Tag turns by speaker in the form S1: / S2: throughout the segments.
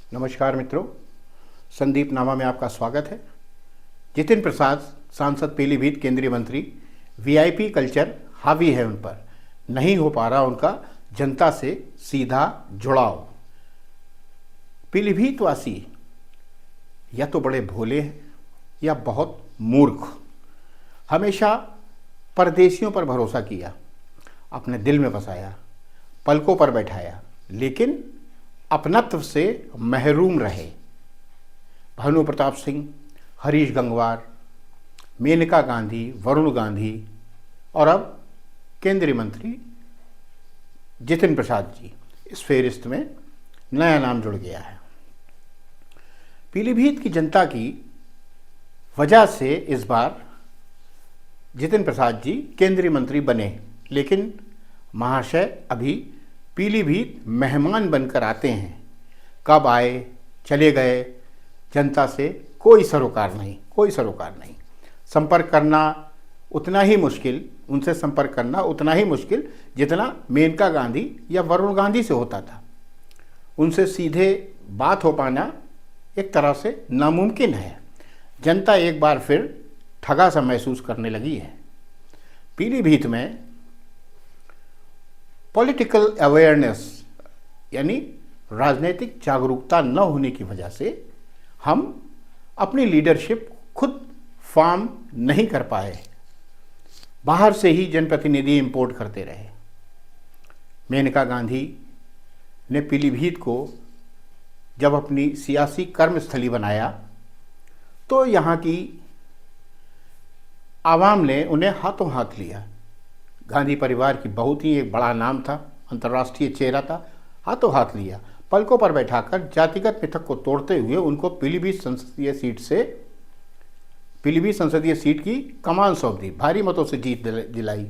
S1: नमस्कार मित्रों, संदीप नामा में आपका स्वागत है। जितिन प्रसाद सांसद पीलीभीत केंद्रीय मंत्री वीआईपी कल्चर हावी है उन पर, नहीं हो पा रहा उनका जनता से सीधा जुड़ाव। पीलीभीत वासी या तो बड़े भोले हैं या बहुत मूर्ख। हमेशा परदेशियों पर भरोसा किया, अपने दिल में बसाया, पलकों पर बैठाया, लेकिन अपनत्व से महरूम रहे। भानु प्रताप सिंह, हरीश गंगवार, मेनका गांधी, वरुण गांधी और अब केंद्रीय मंत्री जितिन प्रसाद जी, इस फेहरिस्त में नया नाम जुड़ गया है। पीलीभीत की जनता की वजह से इस बार जितिन प्रसाद जी केंद्रीय मंत्री बने, लेकिन महाशय अभी पीलीभीत मेहमान बनकर आते हैं। कब आए, चले गए, जनता से कोई सरोकार नहीं। संपर्क करना उतना ही मुश्किल, उनसे संपर्क करना उतना ही मुश्किल जितना मेनका गांधी या वरुण गांधी से होता था। उनसे सीधे बात हो पाना एक तरह से नामुमकिन है। जनता एक बार फिर ठगा सा महसूस करने लगी है। पीलीभीत में पॉलिटिकल अवेयरनेस यानी राजनीतिक जागरूकता न होने की वजह से हम अपनी लीडरशिप खुद फॉर्म नहीं कर पाए, बाहर से ही जनप्रतिनिधि इंपोर्ट करते रहे। मेनका गांधी ने पीलीभीत को जब अपनी सियासी कर्मस्थली बनाया तो यहाँ की आवाम ने उन्हें हाथों हाथ लिया। गांधी परिवार की बहुत ही एक बड़ा नाम था, अंतर्राष्ट्रीय चेहरा था, हाथों हाथ लिया, पलकों पर बैठाकर जातिगत मिथक को तोड़ते हुए उनको पीलीभीत संसदीय सीट की कमान सौंप दी, भारी मतों से जीत दिलाई।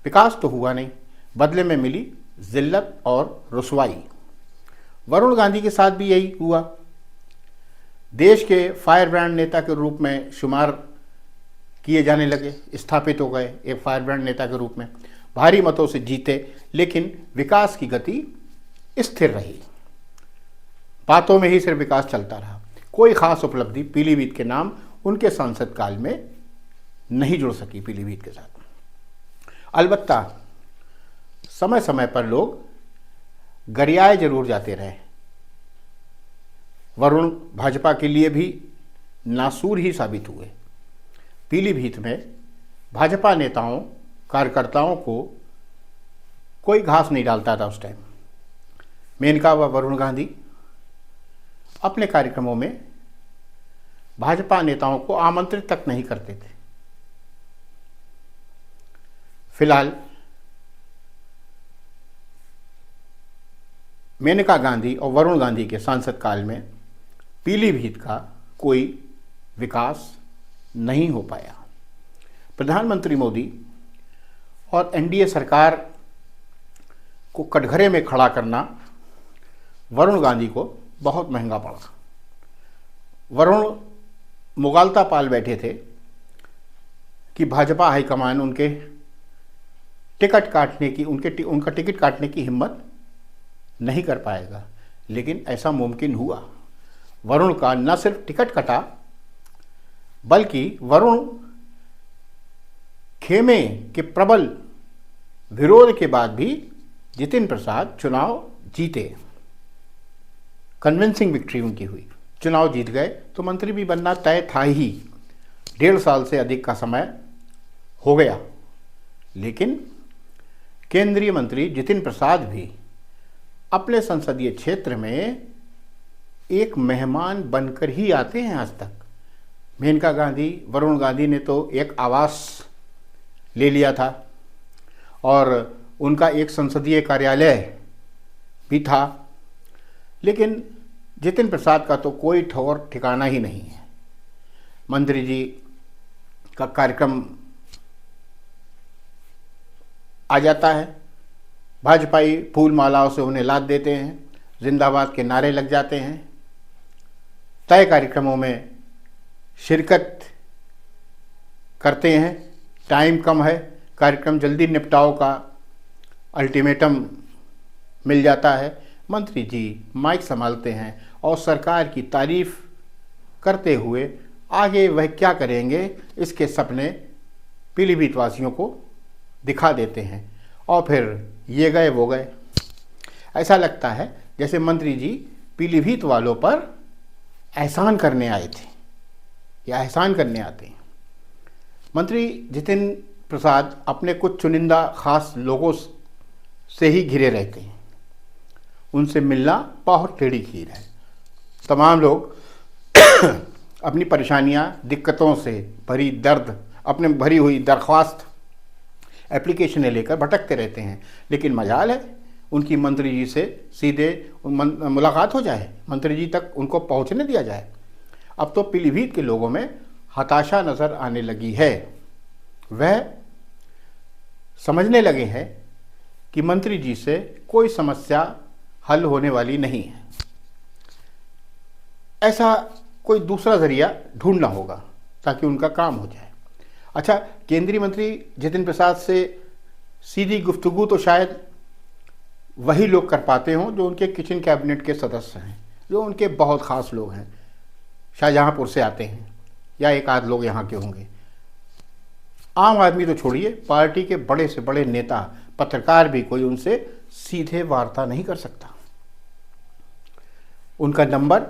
S1: विकास तो हुआ नहीं, बदले में मिली जिल्लत और रुसवाई। वरुण गांधी के साथ भी यही हुआ। देश के फायर ब्रांड नेता के रूप में शुमार किए जाने लगे, स्थापित हो गए एक फायर ब्रांड नेता के रूप में, भारी मतों से जीते, लेकिन विकास की गति स्थिर रही। बातों में ही सिर्फ विकास चलता रहा। कोई खास उपलब्धि पीलीभीत के नाम उनके सांसद काल में नहीं जुड़ सकी पीलीभीत के साथ। अलबत्ता समय समय पर लोग गरियाए जरूर जाते रहे। वरुण भाजपा के लिए भी नासूर ही साबित हुए। पीलीभीत में भाजपा नेताओं कार्यकर्ताओं को कोई घास नहीं डालता था उस टाइम। मेनका व वरुण गांधी अपने कार्यक्रमों में भाजपा नेताओं को आमंत्रित तक नहीं करते थे। फिलहाल मेनका गांधी और वरुण गांधी के सांसद काल में पीलीभीत का कोई विकास नहीं हो पाया। प्रधानमंत्री मोदी और एनडीए सरकार को कटघरे में खड़ा करना वरुण गांधी को बहुत महंगा पड़ा। वरुण मुगालता पाल बैठे थे कि भाजपा हाईकमान उनके टिकट काटने की उनका टिकट काटने की हिम्मत नहीं कर पाएगा, लेकिन ऐसा मुमकिन हुआ। वरुण का न सिर्फ टिकट कटा, बल्कि वरुण खेमे के प्रबल विरोध के बाद भी जितिन प्रसाद चुनाव जीते। कन्विंसिंग विक्ट्री उनकी हुई, चुनाव जीत गए तो मंत्री भी बनना तय था ही। 1.5 साल से अधिक का समय हो गया, लेकिन केंद्रीय मंत्री जितिन प्रसाद भी अपने संसदीय क्षेत्र में एक मेहमान बनकर ही आते हैं आज तक। मेनका गांधी, वरुण गांधी ने तो एक आवास ले लिया था और उनका एक संसदीय कार्यालय भी था, लेकिन जितिन प्रसाद का तो कोई ठौर ठिकाना ही नहीं है। मंत्री जी का कार्यक्रम आ जाता है, भाजपाई फूल मालाओं से उन्हें लाद देते हैं, जिंदाबाद के नारे लग जाते हैं। तय कार्यक्रमों में शिरकत करते हैं, टाइम कम है, कार्यक्रम जल्दी निपटाओ का अल्टीमेटम मिल जाता है। मंत्री जी माइक संभालते हैं और सरकार की तारीफ करते हुए आगे वह क्या करेंगे इसके सपने पीलीभीत वासियों को दिखा देते हैं और फिर ये गए वो गए। ऐसा लगता है जैसे मंत्री जी पीलीभीत वालों पर एहसान करने आए थे या एहसान करने आते हैं। मंत्री जितिन प्रसाद अपने कुछ चुनिंदा खास लोगों से ही घिरे रहते हैं। उनसे मिलना बहुत टेढ़ी खीर है। तमाम लोग अपनी परेशानियां, दिक्कतों से भरी दर्द, अपने भरी हुई दरख्वास्त, एप्लीकेशनें लेकर भटकते रहते हैं, लेकिन मजाल है उनकी मंत्री जी से सीधे मुलाकात हो जाए, मंत्री जी तक उनको पहुंचने दिया जाए। अब तो पीलीभीत के लोगों में हताशा नज़र आने लगी है। वह समझने लगे हैं कि मंत्री जी से कोई समस्या हल होने वाली नहीं है। ऐसा कोई दूसरा जरिया ढूंढना होगा ताकि उनका काम हो जाए। अच्छा, केंद्रीय मंत्री जितिन प्रसाद से सीधी गुफ्तगू तो शायद वही लोग कर पाते हों जो उनके किचन कैबिनेट के सदस्य हैं, जो उनके बहुत ख़ास लोग हैं, शाहजहांपुर से आते हैं या एक आध लोग यहाँ के होंगे। आम आदमी तो छोड़िए, पार्टी के बड़े से बड़े नेता, पत्रकार भी कोई उनसे सीधे वार्ता नहीं कर सकता। उनका नंबर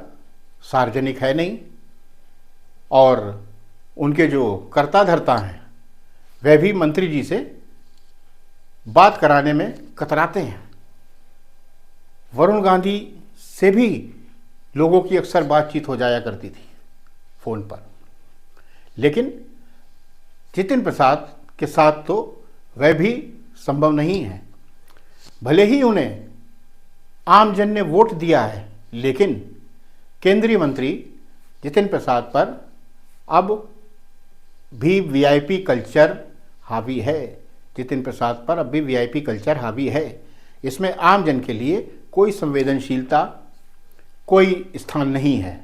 S1: सार्वजनिक है नहीं और उनके जो कर्ता धर्ता हैं वह भी मंत्री जी से बात कराने में कतराते हैं। वरुण गांधी से भी लोगों की अक्सर बातचीत हो जाया करती थी फ़ोन पर, लेकिन जितिन प्रसाद के साथ तो वह भी संभव नहीं है। भले ही उन्हें आमजन ने वोट दिया है, लेकिन केंद्रीय मंत्री जितिन प्रसाद पर अब भी वीआईपी कल्चर हावी है। जितिन प्रसाद पर अब भी वीआईपी कल्चर हावी है। इसमें आमजन के लिए कोई संवेदनशीलता, कोई स्थान नहीं है।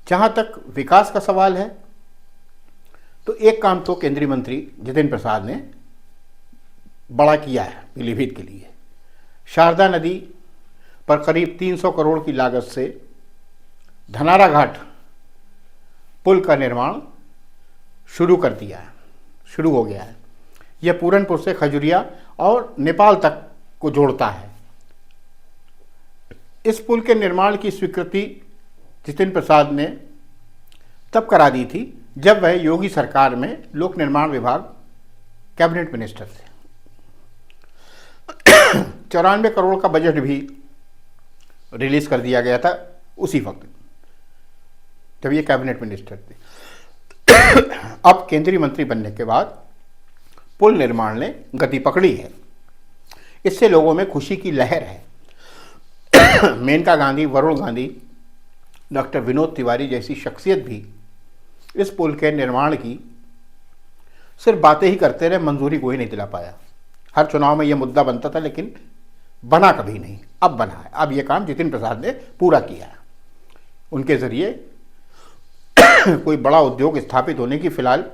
S1: जहाँ तक विकास का सवाल है तो एक काम तो केंद्रीय मंत्री जितिन प्रसाद ने बड़ा किया है पीलीभीत के लिए। शारदा नदी पर करीब 300 करोड़ की लागत से धनारा घाट पुल का निर्माण शुरू हो गया है। यह पूरनपुर से खजुरिया और नेपाल तक को जोड़ता है। इस पुल के निर्माण की स्वीकृति जितिन प्रसाद ने तब करा दी थी जब वह योगी सरकार में लोक निर्माण विभाग कैबिनेट मिनिस्टर थे। 94 करोड़ का बजट भी रिलीज कर दिया गया था उसी वक्त जब ये कैबिनेट मिनिस्टर थे। अब केंद्रीय मंत्री बनने के बाद पुल निर्माण ने गति पकड़ी है। इससे लोगों में खुशी की लहर है। मेनका गांधी, वरुण गांधी, डॉक्टर विनोद तिवारी जैसी शख्सियत भी इस पुल के निर्माण की सिर्फ बातें ही करते रहे, मंजूरी कोई नहीं दिला पाया। हर चुनाव में यह मुद्दा बनता था लेकिन बना कभी नहीं। अब बना है। अब यह काम जितिन प्रसाद ने पूरा किया है। उनके जरिए कोई बड़ा उद्योग स्थापित होने की फिलहाल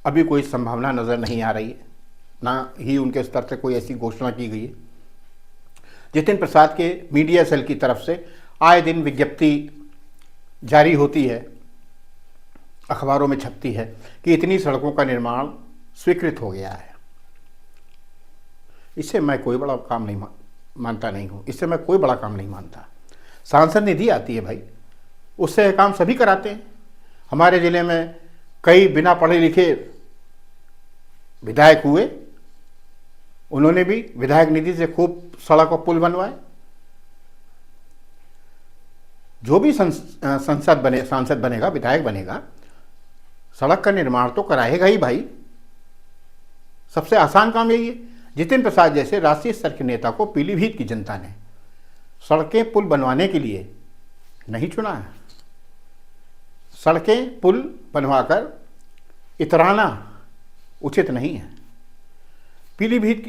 S1: अभी कोई संभावना नज़र नहीं आ रही है, ना ही उनके स्तर से कोई ऐसी घोषणा की गई है। जितिन प्रसाद के मीडिया सेल की तरफ से आए दिन विज्ञप्ति जारी होती है, अखबारों में छपती है कि इतनी सड़कों का निर्माण स्वीकृत हो गया है। इससे मैं कोई बड़ा काम नहीं मानता नहीं हूँ। इससे मैं कोई बड़ा काम नहीं मानता। सांसद निधि आती है भाई, उससे काम सभी कराते हैं। हमारे ज़िले में कई बिना पढ़े लिखे विधायक हुए, उन्होंने भी विधायक निधि से खूब सड़क और पुल बनवाए। जो भी सांसद बनेगा, विधायक बनेगा, सड़क का निर्माण तो कराएगा ही भाई। सबसे आसान काम यही है। जितिन प्रसाद जैसे राष्ट्रीय स्तर के नेता को पीलीभीत की जनता ने सड़कें पुल बनवाने के लिए नहीं चुना है। सड़कें पुल बनवाकर इतराना उचित नहीं है। पीलीभीत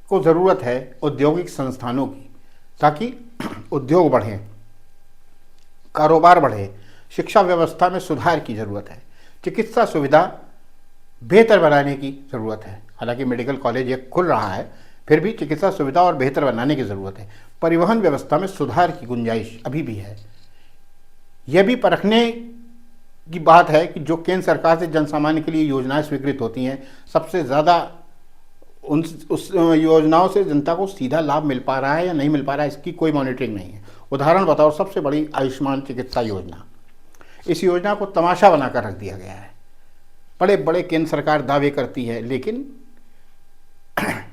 S1: को ज़रूरत है औद्योगिक संस्थानों की, ताकि उद्योग बढ़ें, कारोबार बढ़े। शिक्षा व्यवस्था में सुधार की ज़रूरत है। चिकित्सा सुविधा बेहतर बनाने की ज़रूरत है। हालांकि मेडिकल कॉलेज एक खुल रहा है, फिर भी चिकित्सा सुविधा और बेहतर बनाने की ज़रूरत है। परिवहन व्यवस्था में सुधार की गुंजाइश अभी भी है। यह भी परखने की बात है कि जो केंद्र सरकार से जन सामान्य के लिए योजनाएं स्वीकृत होती हैं, सबसे ज़्यादा उस योजनाओं से जनता को सीधा लाभ मिल पा रहा है या नहीं मिल पा रहा है, इसकी कोई मॉनिटरिंग नहीं है। उदाहरण बताओ, सबसे बड़ी आयुष्मान चिकित्सा योजना, इस योजना को तमाशा बनाकर रख दिया गया है। बड़े बड़े केंद्र सरकार दावे करती है, लेकिन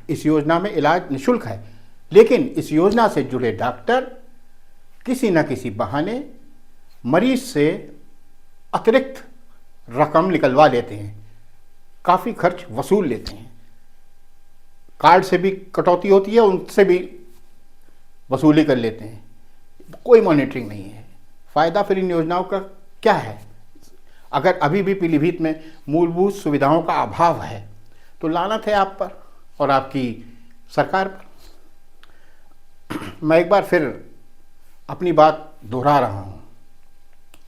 S1: इस योजना में इलाज निःशुल्क है, लेकिन इस योजना से जुड़े डॉक्टर किसी न किसी बहाने मरीज से अतिरिक्त रकम निकलवा लेते हैं, काफ़ी खर्च वसूल लेते हैं। कार्ड से भी कटौती होती है, उनसे भी वसूली कर लेते हैं। कोई मॉनिटरिंग नहीं है। फ़ायदा फिर इन योजनाओं का क्या है? अगर अभी भी पीलीभीत में मूलभूत सुविधाओं का अभाव है तो लानत है आप पर और आपकी सरकार पर। मैं एक बार फिर अपनी बात दोहरा रहा हूँ।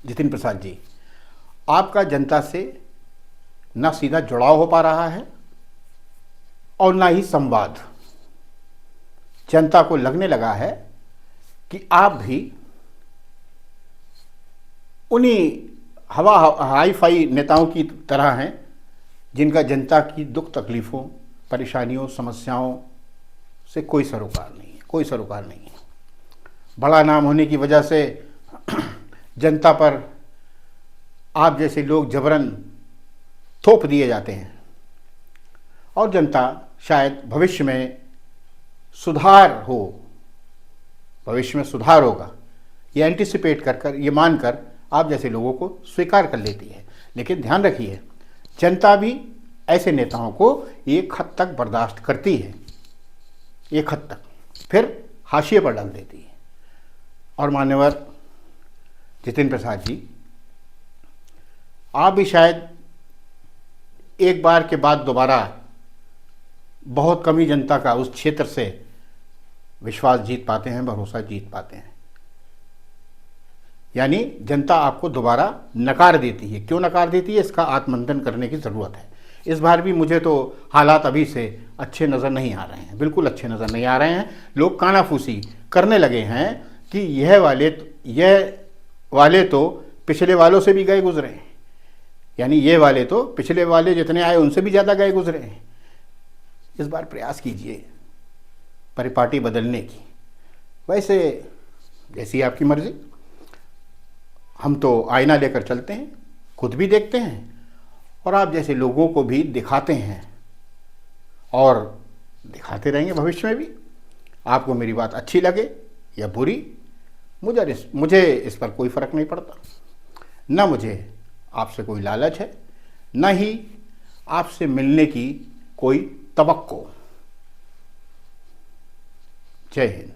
S1: जितिन प्रसाद जी, आपका जनता से न सीधा जुड़ाव हो पा रहा है और ना ही संवाद। जनता को लगने लगा है कि आप भी उन्हीं हाई फाई नेताओं की तरह हैं जिनका जनता की दुख तकलीफ़ों, परेशानियों, समस्याओं से कोई सरोकार नहीं है, कोई सरोकार नहीं है। बड़ा नाम होने की वजह से जनता पर आप जैसे लोग जबरन थोप दिए जाते हैं और जनता शायद भविष्य में सुधार होगा ये एंटिसिपेट कर ये मानकर आप जैसे लोगों को स्वीकार कर लेती है। लेकिन ध्यान रखिए, जनता भी ऐसे नेताओं को एक हद तक बर्दाश्त करती है, एक हद तक, फिर हाशिए पर डाल देती है। और मान्यवर जितिन प्रसाद जी, आप भी शायद एक बार के बाद दोबारा बहुत कम ही जनता का उस क्षेत्र से विश्वास जीत पाते हैं, भरोसा जीत पाते हैं। यानी जनता आपको दोबारा नकार देती है। क्यों नकार देती है, इसका आत्ममंथन करने की ज़रूरत है। इस बार भी मुझे तो हालात अभी से अच्छे नज़र नहीं आ रहे हैं, बिल्कुल अच्छे नज़र नहीं आ रहे हैं। लोग कानाफूसी करने लगे हैं कि यह वाले तो पिछले वालों से भी गए गुजरे हैं, यानी ये वाले तो पिछले वाले जितने आए उनसे भी ज़्यादा गए गुजरे हैं। इस बार प्रयास कीजिए परिपाटी बदलने की। वैसे जैसी आपकी मर्ज़ी, हम तो आईना लेकर चलते हैं, खुद भी देखते हैं और आप जैसे लोगों को भी दिखाते हैं और दिखाते रहेंगे भविष्य में भी। आपको मेरी बात अच्छी लगे या बुरी, मुझे इस पर कोई फ़र्क नहीं पड़ता। न मुझे आपसे कोई लालच है, न ही आपसे मिलने की कोई तवक्को। जय हिंद।